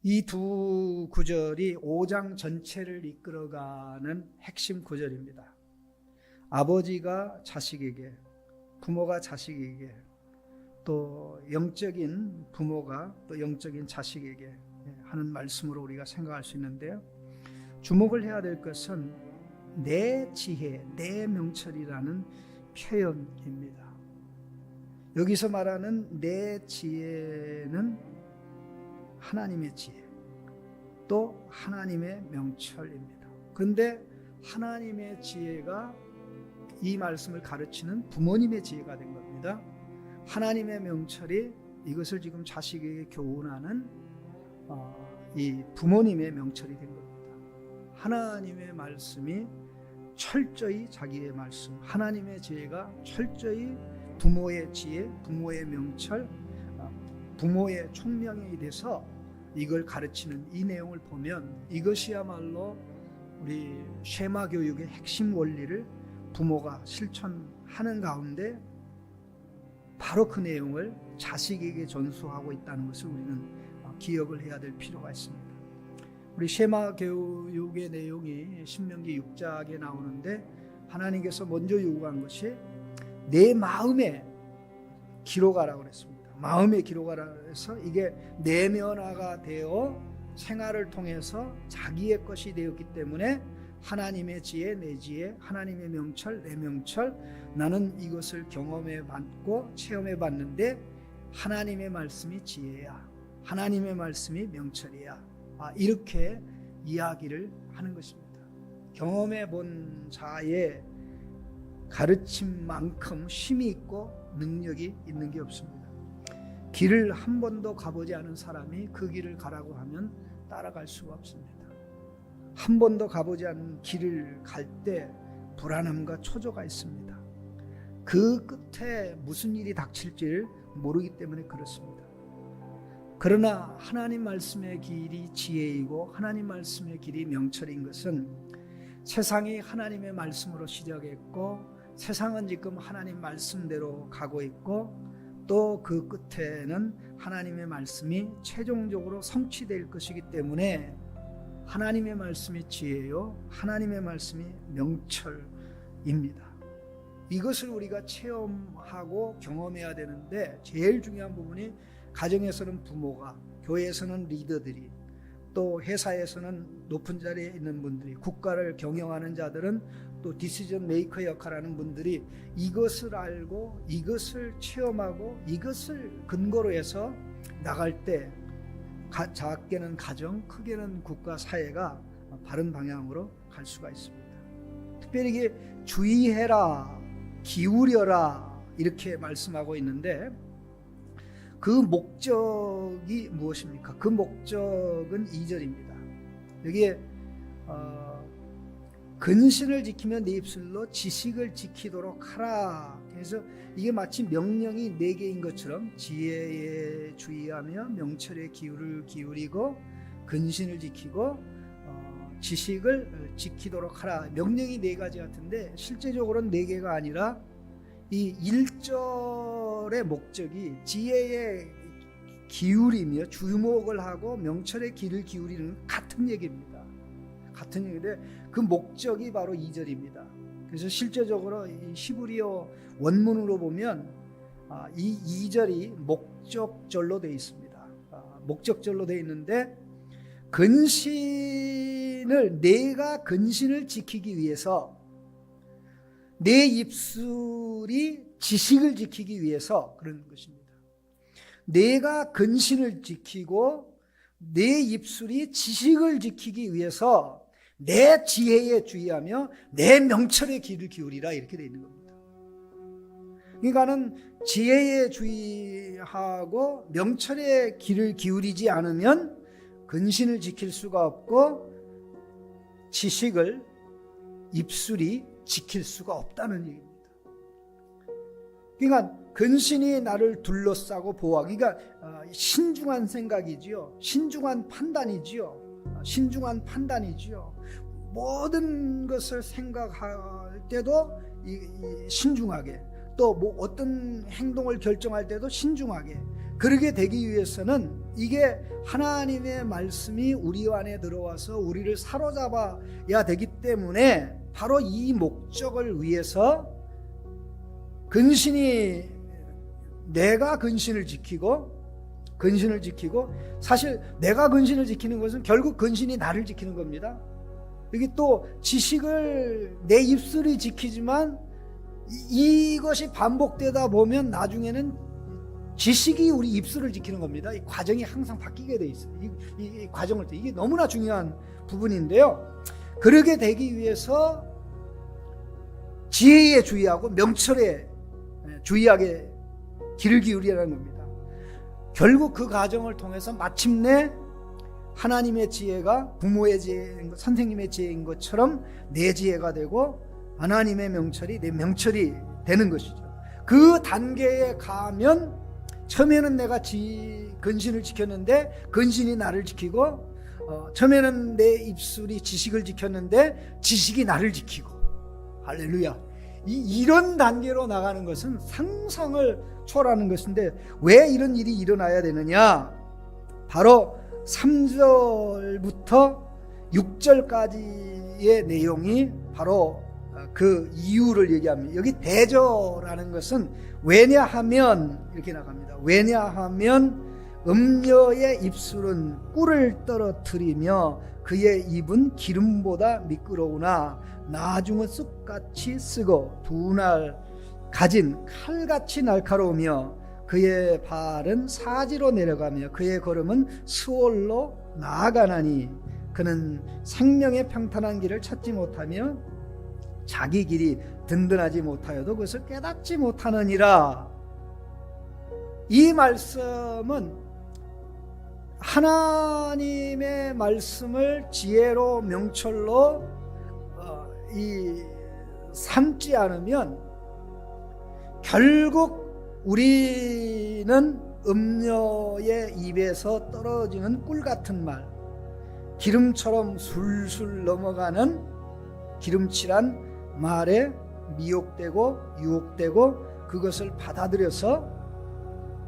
이 두 구절이 5장 전체를 이끌어가는 핵심 구절입니다. 아버지가 자식에게, 부모가 자식에게, 또 영적인 부모가 또 영적인 자식에게 하는 말씀으로 우리가 생각할 수 있는데요. 주목을 해야 될 것은 내 지혜, 내 명철이라는 표현입니다. 여기서 말하는 내 지혜는 하나님의 지혜, 또 하나님의 명철입니다. 그런데 하나님의 지혜가 이 말씀을 가르치는 부모님의 지혜가 된 겁니다. 하나님의 명철이 이것을 지금 자식에게 교훈하는 이 부모님의 명철이 된 겁니다. 하나님의 말씀이 철저히 자기의 말씀, 하나님의 지혜가 철저히 부모의 지혜, 부모의 명철, 부모의 총명이 돼서 이걸 가르치는 이 내용을 보면 이것이야말로 우리 쉐마 교육의 핵심 원리를 부모가 실천하는 가운데 바로 그 내용을 자식에게 전수하고 있다는 것을 우리는 기억을 해야 될 필요가 있습니다. 우리 쉐마 교육의 내용이 신명기 6장에 나오는데 하나님께서 먼저 요구한 것이 내 마음에 기록하라고 그랬습니다. 마음에 기록하라 해서 이게 내면화가 되어 생활을 통해서 자기의 것이 되었기 때문에 하나님의 지혜, 내 지혜, 하나님의 명철, 내 명철, 나는 이것을 경험해 봤고 체험해 봤는데 하나님의 말씀이 지혜야, 하나님의 말씀이 명철이야, 이렇게 이야기를 하는 것입니다. 경험해 본 자의 가르침만큼 힘이 있고 능력이 있는 게 없습니다. 길을 한 번도 가보지 않은 사람이 그 길을 가라고 하면 따라갈 수가 없습니다. 한 번도 가보지 않은 길을 갈 때 불안함과 초조가 있습니다. 그 끝에 무슨 일이 닥칠지를 모르기 때문에 그렇습니다. 그러나 하나님 말씀의 길이 지혜이고 하나님 말씀의 길이 명철인 것은 세상이 하나님의 말씀으로 시작했고 세상은 지금 하나님 말씀대로 가고 있고 또 그 끝에는 하나님의 말씀이 최종적으로 성취될 것이기 때문에 하나님의 말씀이 지혜요, 하나님의 말씀이 명철입니다. 이것을 우리가 체험하고 경험해야 되는데 제일 중요한 부분이 가정에서는 부모가, 교회에서는 리더들이, 또 회사에서는 높은 자리에 있는 분들이, 국가를 경영하는 자들은 또 디시전 메이커 역할하는 분들이 이것을 알고 이것을 체험하고 이것을 근거로 해서 나갈 때 작게는 가정, 크게는 국가, 사회가 바른 방향으로 갈 수가 있습니다. 특별히 이게 주의해라, 기울여라 이렇게 말씀하고 있는데 그 목적이 무엇입니까? 그 목적은 2절입니다. 여기에 근신을 지키며 네 입술로 지식을 지키도록 하라. 그래서 이게 마치 명령이 4개인 것처럼 지혜에 주의하며 명철에 기울을 기울이고 근신을 지키고 지식을 지키도록 하라. 명령이 4가지 같은데 실제적으로는 4개가 아니라 이 1절의 목적이 지혜에 기울이며 주목을 하고 명철에 귀를 기울이는 같은 얘기입니다. 같은 얘기인데 그 목적이 바로 2절입니다. 그래서 실제적으로 이 히브리어 원문으로 보면 이 2절이 목적절로 되어 있습니다. 목적절로 되어 있는데 내가 근신을 지키기 위해서 내 입술이 지식을 지키기 위해서 그런 것입니다. 내가 근신을 지키고 내 입술이 지식을 지키기 위해서 내 지혜에 주의하며 내 명철에 귀를 기울이라 이렇게 되어 있는 겁니다. 그러니까는 지혜에 주의하고 명철에 귀를 기울이지 않으면 근신을 지킬 수가 없고 지식을 입술이 지킬 수가 없다는 얘기입니다. 그러니까 근신이 나를 둘러싸고 보호하고, 그러니까 신중한 생각이지요, 신중한 판단이지요. 모든 것을 생각할 때도 신중하게, 또 뭐 어떤 행동을 결정할 때도 신중하게, 그러게 되기 위해서는 이게 하나님의 말씀이 우리 안에 들어와서 우리를 사로잡아야 되기 때문에 바로 이 목적을 위해서 내가 근신을 지키고 사실 내가 근신을 지키는 것은 결국 근신이 나를 지키는 겁니다. 여기 또 지식을 내 입술이 지키지만 이것이 반복되다 보면 나중에는 지식이 우리 입술을 지키는 겁니다. 이 과정이 항상 바뀌게 돼 있어요. 이 과정을 이게 너무나 중요한 부분인데요. 그러게 되기 위해서 지혜에 주의하고 명철에 주의하게 귀를 기울이라는 겁니다. 결국 그 과정을 통해서 마침내 하나님의 지혜가 부모의 지혜인 것, 선생님의 지혜인 것처럼 내 지혜가 되고 하나님의 명철이 내 명철이 되는 것이죠. 그 단계에 가면 처음에는 내가 근신을 지켰는데 근신이 나를 지키고, 처음에는 내 입술이 지식을 지켰는데 지식이 나를 지키고, 할렐루야. 이런 단계로 나가는 것은 상상을 초월하는 것인데 왜 이런 일이 일어나야 되느냐? 바로 3절부터 6절까지의 내용이 바로 그 이유를 얘기합니다. 여기 대저라는 것은 왜냐하면 이렇게 나갑니다. 왜냐하면 음녀의 입술은 꿀을 떨어뜨리며 그의 입은 기름보다 미끄러우나 나중은 쑥같이 쓰고 두날 가진 칼같이 날카로우며 그의 발은 사지로 내려가며 그의 걸음은 수월로 나아가나니 그는 생명의 평탄한 길을 찾지 못하며 자기 길이 든든하지 못하여도 그것을 깨닫지 못하느니라. 이 말씀은 하나님의 말씀을 지혜로 명철로 삼지 않으면 결국 우리는 음녀의 입에서 떨어지는 꿀 같은 말, 기름처럼 술술 넘어가는 기름칠한 말에 미혹되고 유혹되고 그것을 받아들여서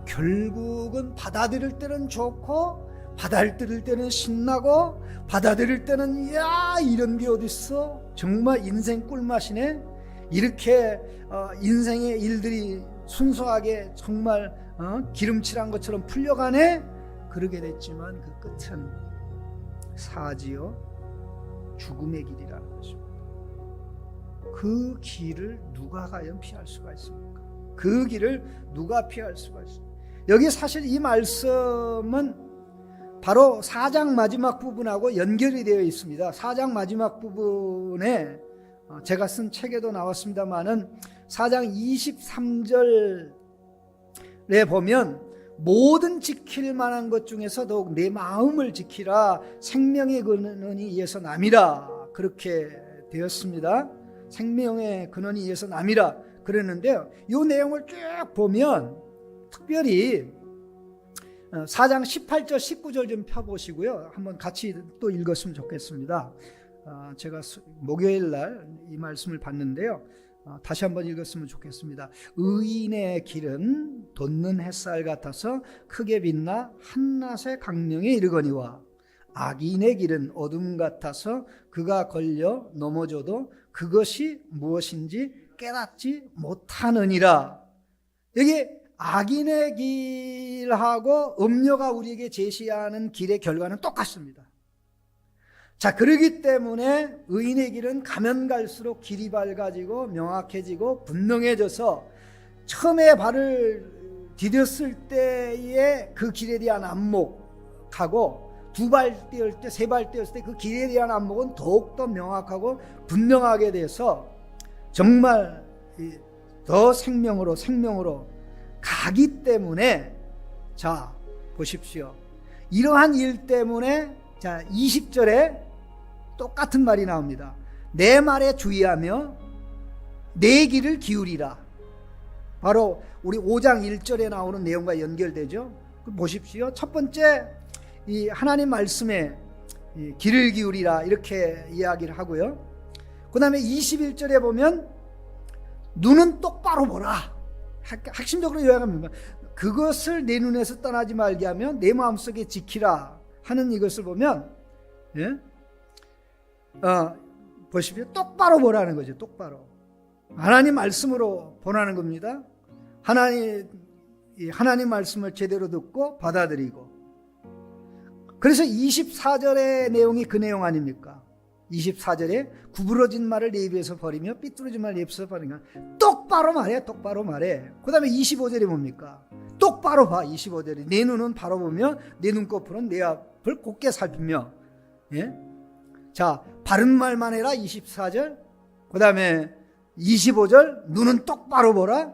결국은 받아들일 때는 좋고 받아들일 때는 신나고 받아들일 때는 야 이런 게 어딨어, 정말 인생 꿀맛이네, 이렇게 인생의 일들이 순수하게 정말 기름칠한 것처럼 풀려가네. 그러게 됐지만 그 끝은 사지요 죽음의 길이라는 것입니다. 그 길을 누가 과연 피할 수가 있습니까? 그 길을 누가 피할 수가 있습니까? 여기 사실 이 말씀은 바로 4장 마지막 부분하고 연결이 되어 있습니다. 4장 마지막 부분에 제가 쓴 책에도 나왔습니다만은 4장 23절에 보면 모든 지킬 만한 것 중에서 더욱 내 마음을 지키라, 생명의 근원이 이에서 남이라, 그렇게 되었습니다. 생명의 근원이 이에서 남이라 그랬는데요. 이 내용을 쭉 보면 특별히 4장 18절 19절 좀 펴보시고요. 한번 같이 또 읽었으면 좋겠습니다. 제가 목요일 날 이 말씀을 봤는데요. 다시 한번 읽었으면 좋겠습니다. 의인의 길은 돋는 햇살 같아서 크게 빛나 한낮의 강명에 이르거니와 악인의 길은 어둠 같아서 그가 걸려 넘어져도 그것이 무엇인지 깨닫지 못하느니라. 여기 악인의 길하고 음녀가 우리에게 제시하는 길의 결과는 똑같습니다. 자, 그러기 때문에 의인의 길은 가면 갈수록 길이 밝아지고 명확해지고 분명해져서 처음에 발을 디뎠을 때의 그 길에 대한 안목하고 두 발 띄울 때, 세 발 띄웠을 때 그 길에 대한 안목은 더욱더 명확하고 분명하게 돼서 정말 더 생명으로 가기 때문에, 자 보십시오. 이러한 일 때문에 자 20절에 똑같은 말이 나옵니다. 내 말에 주의하며 내 길을 기울이라. 바로 우리 5장 1절에 나오는 내용과 연결되죠. 보십시오. 첫 번째 이 하나님 말씀에 길을 기울이라 이렇게 이야기를 하고요. 그 다음에 21절에 보면 눈은 똑바로 보라. 핵심적으로 요약합니다. 그것을 내 눈에서 떠나지 말게 하면 내 마음속에 지키라 하는 이것을 보면, 예? 보십시오. 똑바로 보라는 거죠. 똑바로. 하나님 말씀으로 보라는 겁니다. 하나님 말씀을 제대로 듣고 받아들이고. 그래서 24절의 내용이 그 내용 아닙니까? 24절에 구부러진 말을 내 입에서 버리며 삐뚤어진 말을 내 입에서 버리니까 똑바로 말해. 똑바로 말해. 그 다음에 25절이 뭡니까? 똑바로 봐. 25절이 내 눈은 바로 보며 내 눈꺼풀은 내 앞을 곧게 살피며. 예? 자, 바른 말만 해라. 24절. 그 다음에 25절 눈은 똑바로 보라.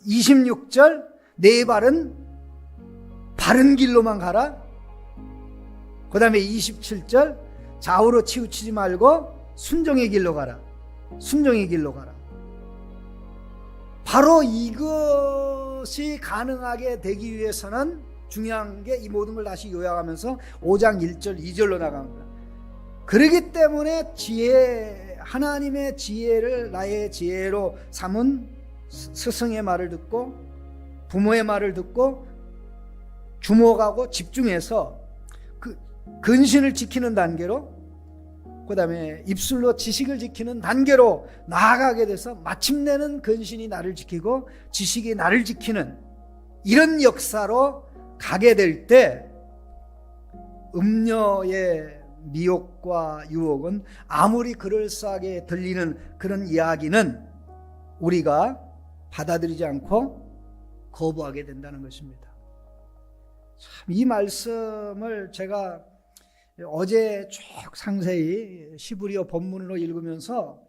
26절 내 발은 바른 길로만 가라. 그 다음에 27절 좌우로 치우치지 말고 순종의 길로 가라. 순종의 길로 가라. 바로 이것이 가능하게 되기 위해서는 중요한 게 이 모든 걸 다시 요약하면서 5장 1절 2절로 나갑니다. 그렇기 때문에 하나님의 지혜를 나의 지혜로 삼은 스승의 말을 듣고 부모의 말을 듣고 주목하고 집중해서 그 근신을 지키는 단계로, 그 다음에 입술로 지식을 지키는 단계로 나아가게 돼서 마침내는 근신이 나를 지키고 지식이 나를 지키는 이런 역사로 가게 될 때 음녀의 미혹과 유혹은 아무리 그럴싸하게 들리는 그런 이야기는 우리가 받아들이지 않고 거부하게 된다는 것입니다. 참, 이 말씀을 제가 어제 쭉 상세히 히브리어 본문으로 읽으면서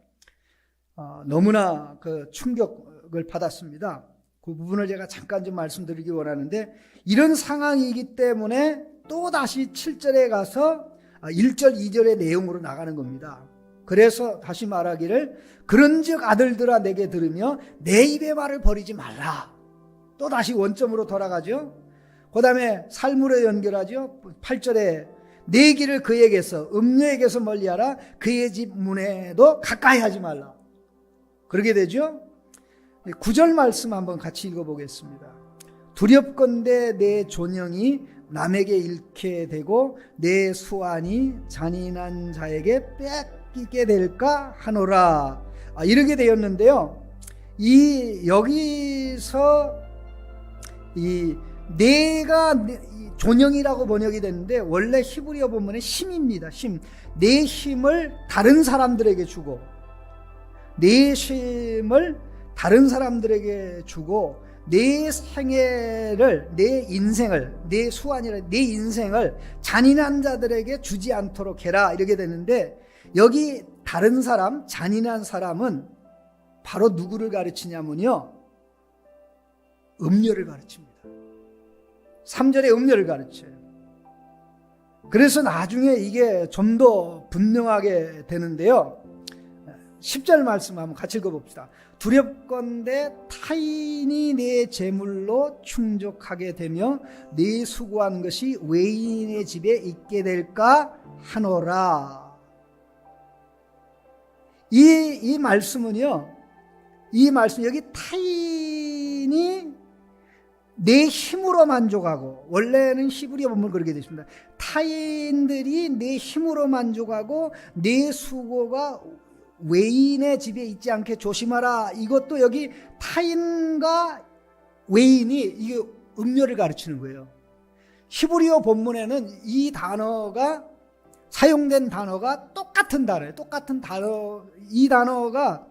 너무나 그 충격을 받았습니다. 그 부분을 제가 잠깐 좀 말씀드리기 원하는데, 이런 상황이기 때문에 또다시 7절에 가서 1절 2절의 내용으로 나가는 겁니다. 그래서 다시 말하기를 그런즉 아들들아 내게 들으며 내 입의 말을 버리지 말라. 또다시 원점으로 돌아가죠. 그 다음에 삶으로 연결하죠. 8절에 내 길을 그에게서 음녀에게서 멀리하라. 그의 집 문에도 가까이 하지 말라. 그러게 되죠. 9절 말씀 한번 같이 읽어보겠습니다. 두렵건대 내 존영이 남에게 잃게 되고 내 수완이 잔인한 자에게 뺏기게 될까 하노라. 이렇게 되었는데요. 여기서 내가 존영이라고 번역이 됐는데 원래 히브리어 본문의 힘입니다. 힘. 내 힘을 다른 사람들에게 주고, 내 힘을 다른 사람들에게 주고, 내 생애를, 내 인생을, 내 수완이라 내 인생을 잔인한 자들에게 주지 않도록 해라. 이렇게 되는데, 여기 다른 사람, 잔인한 사람은 바로 누구를 가르치냐면요, 음녀를 가르칩니다. 3절에 음녀를 가르쳐요. 그래서 나중에 이게 좀 더 분명하게 되는데요. 10절 말씀 한번 같이 읽어봅시다. 두렵건대 타인이 내 재물로 충족하게 되며 내 수고한 것이 외인의 집에 있게 될까 하노라. 이 말씀은요, 이 말씀 여기 타인이 내 힘으로 만족하고, 원래는 히브리어 본문 그렇게 되어 있습니다. 타인들이 내 힘으로 만족하고 내 수고가 외인의 집에 있지 않게 조심하라. 이것도 여기 타인과 외인이 이게 음료를 가르치는 거예요. 히브리어 본문에는 이 단어가 사용된 단어가 똑같은 단어예요. 똑같은 단어, 이 단어가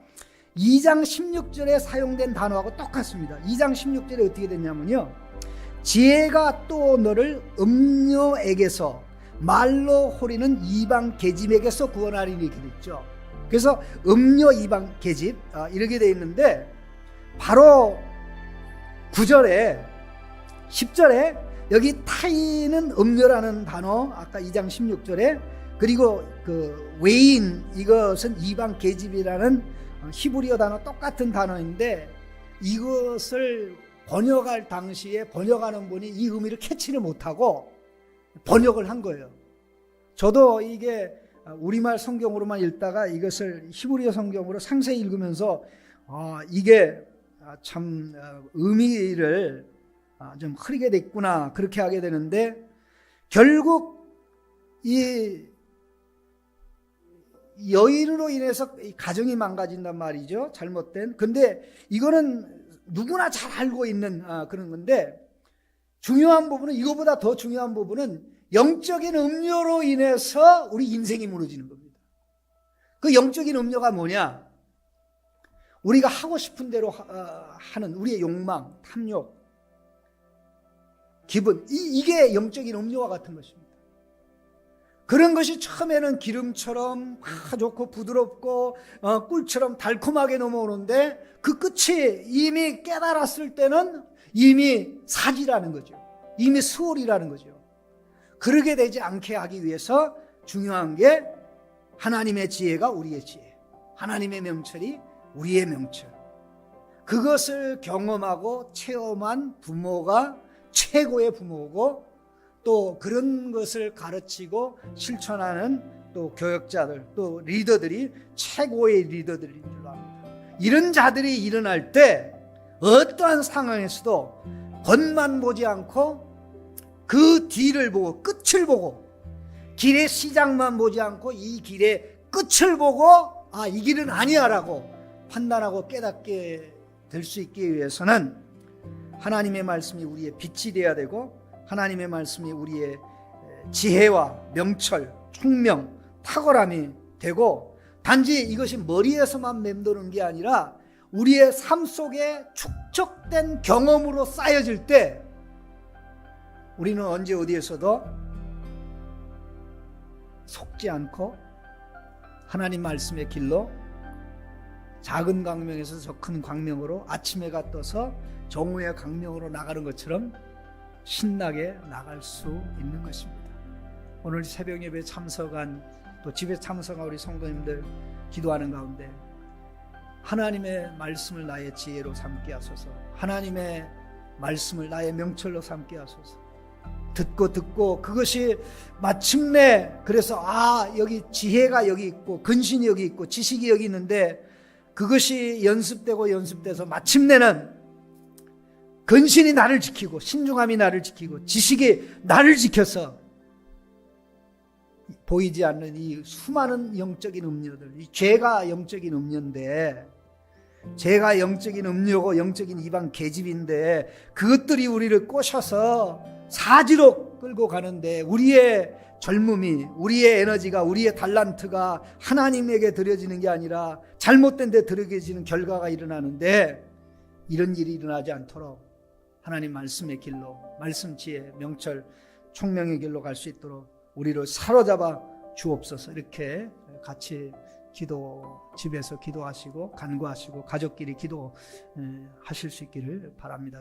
2장 16절에 사용된 단어하고 똑같습니다. 2장 16절에 어떻게 됐냐면요, 지혜가 또 너를 음녀에게서 말로 호리는 이방 계집에게서 구원하리니 이렇게 됐죠. 그래서 음녀 이방 계집 이렇게 되어 있는데, 바로 9절에 10절에 여기 타인은 음녀라는 단어, 아까 2장 16절에, 그리고 그 외인, 이것은 이방 계집이라는 히브리어 단어 똑같은 단어인데, 이것을 번역할 당시에 번역하는 분이 이 의미를 캐치를 못하고 번역을 한 거예요. 저도 이게 우리말 성경으로만 읽다가 이것을 히브리어 성경으로 상세히 읽으면서 이게 참 의미를 좀 흐리게 됐구나 그렇게 하게 되는데 결국 이 여인으로 인해서 가정이 망가진단 말이죠. 잘못된. 근데 이거는 누구나 잘 알고 있는 그런 건데 중요한 부분은 이거보다 더 중요한 부분은 영적인 음료로 인해서 우리 인생이 무너지는 겁니다. 그 영적인 음료가 뭐냐? 우리가 하고 싶은 대로 하는 우리의 욕망, 탐욕, 기분 이게 영적인 음료와 같은 것입니다. 그런 것이 처음에는 기름처럼 좋고 부드럽고 꿀처럼 달콤하게 넘어오는데 그 끝이 이미 깨달았을 때는 이미 사지라는 거죠. 이미 수월이라는 거죠. 그러게 되지 않게 하기 위해서 중요한 게 하나님의 지혜가 우리의 지혜, 하나님의 명철이 우리의 명철. 그것을 경험하고 체험한 부모가 최고의 부모고 또 그런 것을 가르치고 실천하는 또 교역자들 또 리더들이 최고의 리더들인 줄로 압니다. 이런 자들이 일어날 때 어떠한 상황에서도 겉만 보지 않고 그 뒤를 보고 끝을 보고 길의 시작만 보지 않고 이 길의 끝을 보고 이 길은 아니야라고 판단하고 깨닫게 될 수 있기 위해서는 하나님의 말씀이 우리의 빛이 되어야 되고 하나님의 말씀이 우리의 지혜와 명철, 총명, 탁월함이 되고 단지 이것이 머리에서만 맴도는 게 아니라 우리의 삶 속에 축적된 경험으로 쌓여질 때 우리는 언제 어디에서도 속지 않고 하나님 말씀의 길로 작은 광명에서 저 큰 광명으로 아침해가 떠서 정오의 광명으로 나가는 것처럼 신나게 나갈 수 있는 것입니다. 오늘 새벽 예배 참석한 또 집에 참석한 우리 성도님들 기도하는 가운데 하나님의 말씀을 나의 지혜로 삼게 하소서. 하나님의 말씀을 나의 명철로 삼게 하소서. 듣고 그것이 마침내 그래서 여기 지혜가 여기 있고 근신이 여기 있고 지식이 여기 있는데 그것이 연습돼서 마침내는 근신이 나를 지키고 신중함이 나를 지키고 지식이 나를 지켜서 보이지 않는 이 수많은 영적인 음료들, 이 죄가 영적인 음료인데 죄가 영적인 음료고 영적인 이방 계집인데 그것들이 우리를 꼬셔서 사지로 끌고 가는데 우리의 젊음이 우리의 에너지가 우리의 달란트가 하나님에게 드려지는 게 아니라 잘못된 데 드려지는 결과가 일어나는데 이런 일이 일어나지 않도록 하나님 말씀의 길로 말씀 지혜 명철 총명의 길로 갈 수 있도록 우리를 사로잡아 주옵소서. 이렇게 같이 집에서 기도하시고 간구하시고 가족끼리 기도하실 수 있기를 바랍니다.